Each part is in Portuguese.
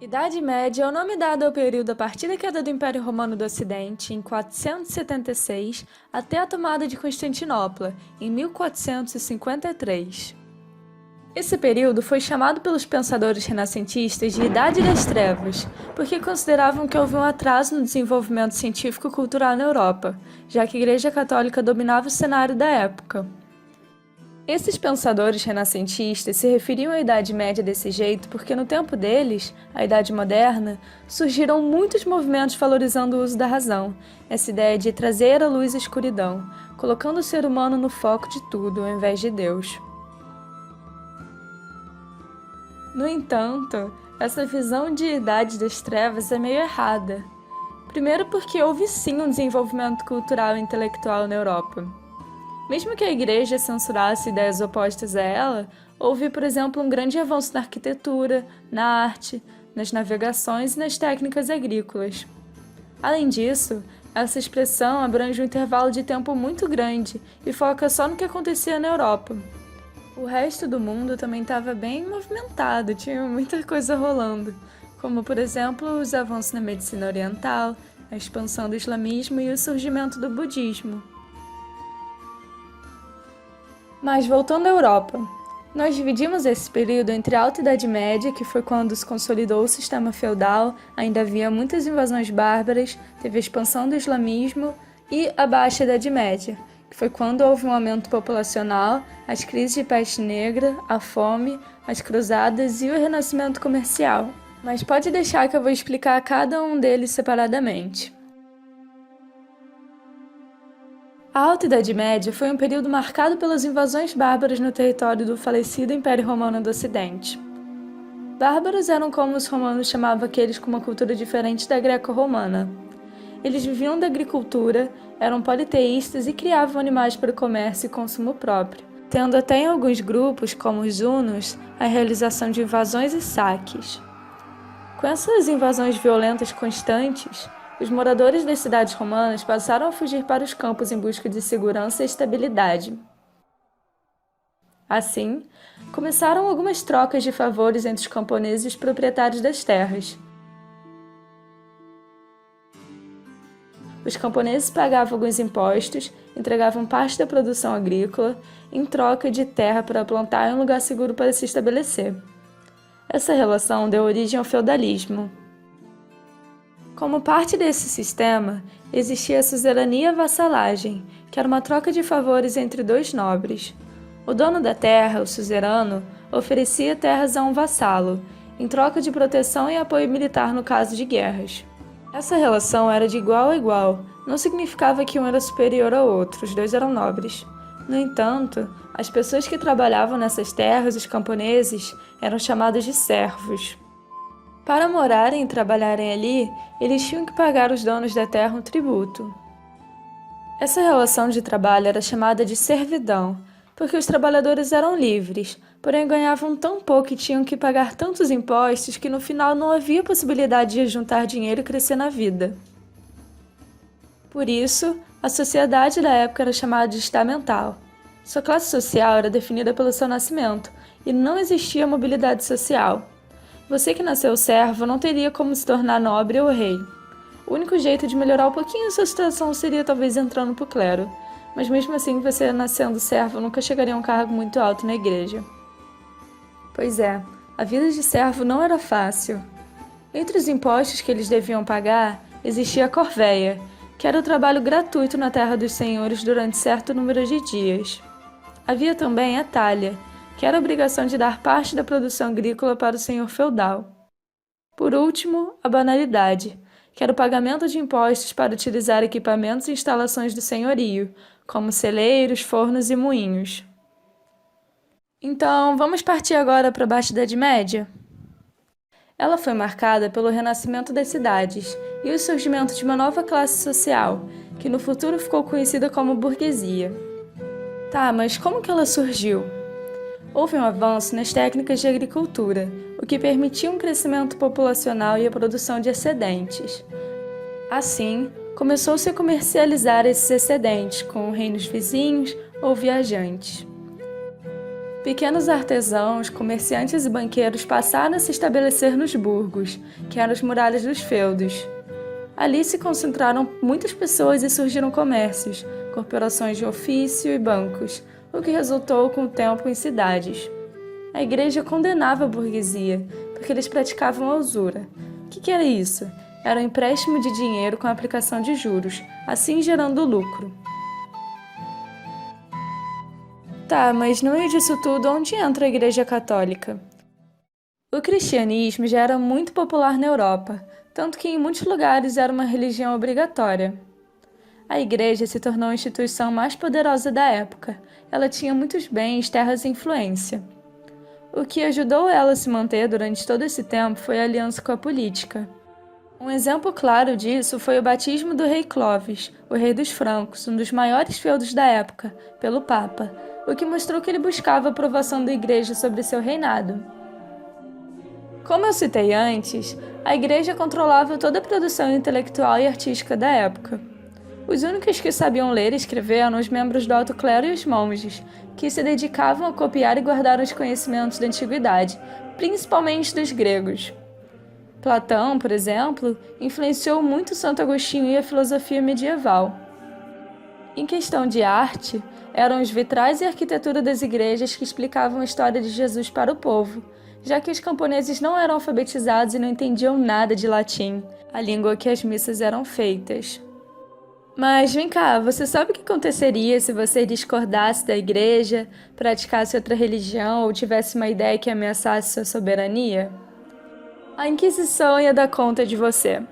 Idade Média é o nome dado ao período a partir da queda do Império Romano do Ocidente, em 476, até a tomada de Constantinopla, em 1453. Esse período foi chamado pelos pensadores renascentistas de Idade das Trevas, porque consideravam que houve um atraso no desenvolvimento científico-cultural na Europa, já que a Igreja Católica dominava o cenário da época. Esses pensadores renascentistas se referiam à Idade Média desse jeito porque no tempo deles, a Idade Moderna, surgiram muitos movimentos valorizando o uso da razão, essa ideia de trazer à luz a escuridão, colocando o ser humano no foco de tudo ao invés de Deus. No entanto, essa visão de Idade das Trevas é meio errada. Primeiro porque houve sim um desenvolvimento cultural e intelectual na Europa. Mesmo que a Igreja censurasse ideias opostas a ela, houve, por exemplo, um grande avanço na arquitetura, na arte, nas navegações e nas técnicas agrícolas. Além disso, essa expressão abrange um intervalo de tempo muito grande e foca só no que acontecia na Europa. O resto do mundo também estava bem movimentado, tinha muita coisa rolando, como, por exemplo, os avanços na medicina oriental, a expansão do islamismo e o surgimento do budismo. Mas voltando à Europa, nós dividimos esse período entre a Alta Idade Média, que foi quando se consolidou o sistema feudal, ainda havia muitas invasões bárbaras, teve a expansão do islamismo, e a Baixa Idade Média, que foi quando houve um aumento populacional, as crises de peste negra, a fome, as cruzadas e o renascimento comercial. Mas pode deixar que eu vou explicar cada um deles separadamente. A Alta Idade Média foi um período marcado pelas invasões bárbaras no território do falecido Império Romano do Ocidente. Bárbaros eram como os romanos chamavam aqueles com uma cultura diferente da greco-romana. Eles viviam da agricultura, eram politeístas e criavam animais para o comércio e consumo próprio, tendo até em alguns grupos, como os hunos, a realização de invasões e saques. Com essas invasões violentas constantes, os moradores das cidades romanas passaram a fugir para os campos em busca de segurança e estabilidade. Assim, começaram algumas trocas de favores entre os camponeses e os proprietários das terras. Os camponeses pagavam alguns impostos, entregavam parte da produção agrícola, em troca de terra para plantar e um lugar seguro para se estabelecer. Essa relação deu origem ao feudalismo. Como parte desse sistema, existia a suzerania e a vassalagem, que era uma troca de favores entre dois nobres. O dono da terra, o suzerano, oferecia terras a um vassalo, em troca de proteção e apoio militar no caso de guerras. Essa relação era de igual a igual, não significava que um era superior ao outro, os dois eram nobres. No entanto, as pessoas que trabalhavam nessas terras, os camponeses, eram chamados de servos. Para morarem e trabalharem ali, eles tinham que pagar aos donos da terra um tributo. Essa relação de trabalho era chamada de servidão, porque os trabalhadores eram livres, porém ganhavam tão pouco e tinham que pagar tantos impostos que no final não havia possibilidade de juntar dinheiro e crescer na vida. Por isso, a sociedade da época era chamada de estamental. Sua classe social era definida pelo seu nascimento, e não existia mobilidade social. Você que nasceu servo não teria como se tornar nobre ou rei. O único jeito de melhorar um pouquinho a sua situação seria talvez entrando pro clero, mas mesmo assim você nascendo servo nunca chegaria a um cargo muito alto na igreja. Pois é, a vida de servo não era fácil. Entre os impostos que eles deviam pagar, existia a corvéia, que era o trabalho gratuito na terra dos senhores durante certo número de dias. Havia também a talha, que era a obrigação de dar parte da produção agrícola para o senhor feudal. Por último, a banalidade, que era o pagamento de impostos para utilizar equipamentos e instalações do senhorio, como celeiros, fornos e moinhos. Então, vamos partir agora para a Baixa Idade Média? Ela foi marcada pelo renascimento das cidades e o surgimento de uma nova classe social, que no futuro ficou conhecida como burguesia. Tá, mas como que ela surgiu? Houve um avanço nas técnicas de agricultura, o que permitia um crescimento populacional e a produção de excedentes. Assim, começou-se a comercializar esses excedentes com reinos vizinhos ou viajantes. Pequenos artesãos, comerciantes e banqueiros passaram a se estabelecer nos burgos, que eram as muralhas dos feudos. Ali se concentraram muitas pessoas e surgiram comércios, corporações de ofício e bancos, o que resultou com o tempo em cidades. A igreja condenava a burguesia, porque eles praticavam a usura. O que era isso? Era um empréstimo de dinheiro com a aplicação de juros, assim gerando lucro. Tá, mas no meio disso tudo, onde entra a Igreja Católica? O cristianismo já era muito popular na Europa, tanto que em muitos lugares era uma religião obrigatória. A igreja se tornou a instituição mais poderosa da época. Ela tinha muitos bens, terras e influência. O que ajudou ela a se manter durante todo esse tempo foi a aliança com a política. Um exemplo claro disso foi o batismo do rei Clovis, o rei dos francos, um dos maiores feudos da época, pelo Papa, o que mostrou que ele buscava a aprovação da igreja sobre seu reinado. Como eu citei antes, a igreja controlava toda a produção intelectual e artística da época. Os únicos que sabiam ler e escrever eram os membros do alto clero e os monges, que se dedicavam a copiar e guardar os conhecimentos da antiguidade, principalmente dos gregos. Platão, por exemplo, influenciou muito Santo Agostinho e a filosofia medieval. Em questão de arte, eram os vitrais e a arquitetura das igrejas que explicavam a história de Jesus para o povo, já que os camponeses não eram alfabetizados e não entendiam nada de latim, a língua que as missas eram feitas. Mas vem cá, você sabe o que aconteceria se você discordasse da igreja, praticasse outra religião ou tivesse uma ideia que ameaçasse sua soberania? A Inquisição ia dar conta de você.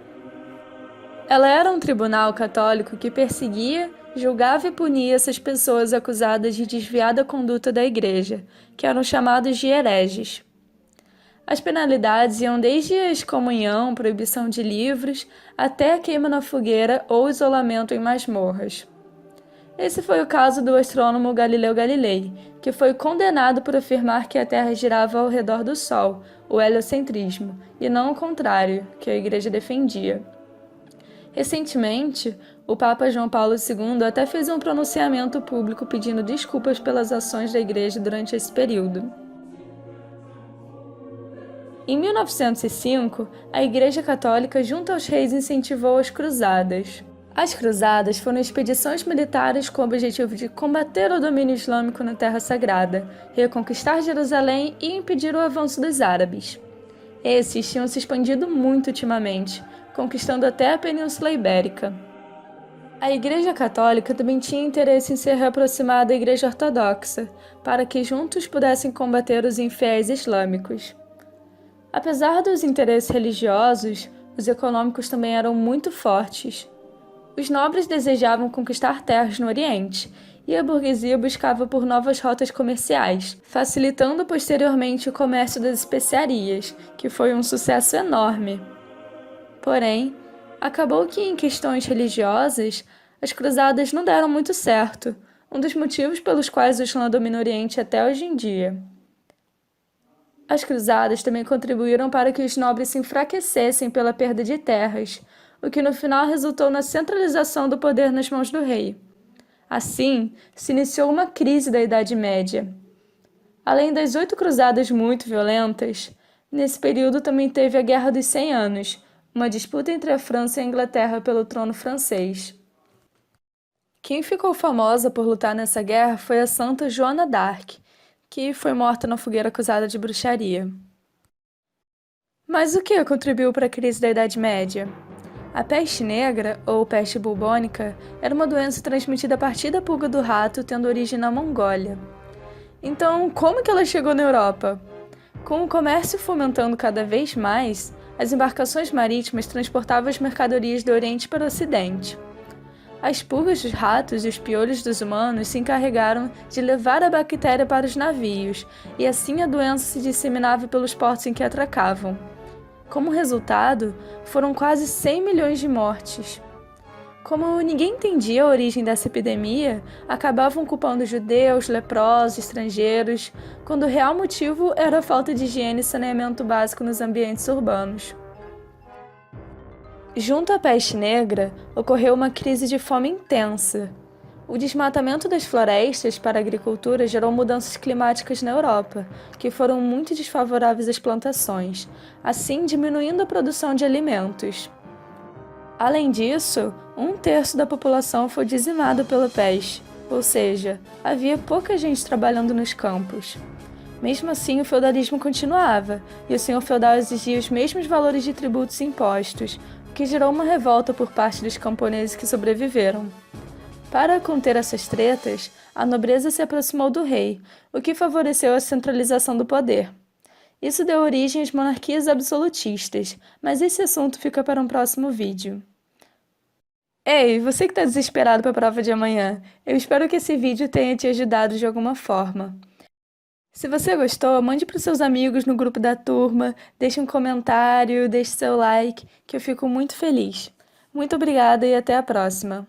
Ela era um tribunal católico que perseguia, julgava e punia essas pessoas acusadas de desviar da conduta da igreja, que eram chamados de hereges. As penalidades iam desde a excomunhão, proibição de livros, até a queima na fogueira ou isolamento em masmorras. Esse foi o caso do astrônomo Galileu Galilei, que foi condenado por afirmar que a Terra girava ao redor do Sol, o heliocentrismo, e não o contrário, que a Igreja defendia. Recentemente, o Papa João Paulo II até fez um pronunciamento público pedindo desculpas pelas ações da Igreja durante esse período. Em 1905, a Igreja Católica, junto aos reis, incentivou as cruzadas. As cruzadas foram expedições militares com o objetivo de combater o domínio islâmico na Terra Sagrada, reconquistar Jerusalém e impedir o avanço dos árabes. Esses tinham se expandido muito ultimamente, conquistando até a Península Ibérica. A Igreja Católica também tinha interesse em se reaproximar da Igreja Ortodoxa, para que juntos pudessem combater os infiéis islâmicos. Apesar dos interesses religiosos, os econômicos também eram muito fortes. Os nobres desejavam conquistar terras no Oriente, e a burguesia buscava por novas rotas comerciais, facilitando posteriormente o comércio das especiarias, que foi um sucesso enorme. Porém, acabou que em questões religiosas, as cruzadas não deram muito certo, um dos motivos pelos quais o Islã domina o Oriente até hoje em dia. As cruzadas também contribuíram para que os nobres se enfraquecessem pela perda de terras, o que no final resultou na centralização do poder nas mãos do rei. Assim, se iniciou uma crise da Idade Média. Além das 8 cruzadas muito violentas, nesse período também teve a Guerra dos 100 Anos, uma disputa entre a França e a Inglaterra pelo trono francês. Quem ficou famosa por lutar nessa guerra foi a Santa Joana d'Arc, que foi morta na fogueira acusada de bruxaria. Mas o que contribuiu para a crise da Idade Média? A peste negra, ou peste bubônica, era uma doença transmitida a partir da pulga do rato, tendo origem na Mongólia. Então, como que ela chegou na Europa? Com o comércio fomentando cada vez mais, as embarcações marítimas transportavam as mercadorias do Oriente para o Ocidente. As pulgas dos ratos e os piolhos dos humanos se encarregaram de levar a bactéria para os navios, e assim a doença se disseminava pelos portos em que atracavam. Como resultado, foram quase 100 milhões de mortes. Como ninguém entendia a origem dessa epidemia, acabavam culpando judeus, leprosos, estrangeiros, quando o real motivo era a falta de higiene e saneamento básico nos ambientes urbanos. Junto à peste negra, ocorreu uma crise de fome intensa. O desmatamento das florestas para a agricultura gerou mudanças climáticas na Europa, que foram muito desfavoráveis às plantações, assim diminuindo a produção de alimentos. Além disso, 1/3 da população foi dizimado pela peste, ou seja, havia pouca gente trabalhando nos campos. Mesmo assim, o feudalismo continuava, e o senhor feudal exigia os mesmos valores de tributos e impostos, o que gerou uma revolta por parte dos camponeses que sobreviveram. Para conter essas tretas, a nobreza se aproximou do rei, o que favoreceu a centralização do poder. Isso deu origem às monarquias absolutistas, mas esse assunto fica para um próximo vídeo. Ei, você que está desesperado para a prova de amanhã, eu espero que esse vídeo tenha te ajudado de alguma forma. Se você gostou, mande para os seus amigos no grupo da turma, deixe um comentário, deixe seu like, que eu fico muito feliz. Muito obrigada e até a próxima!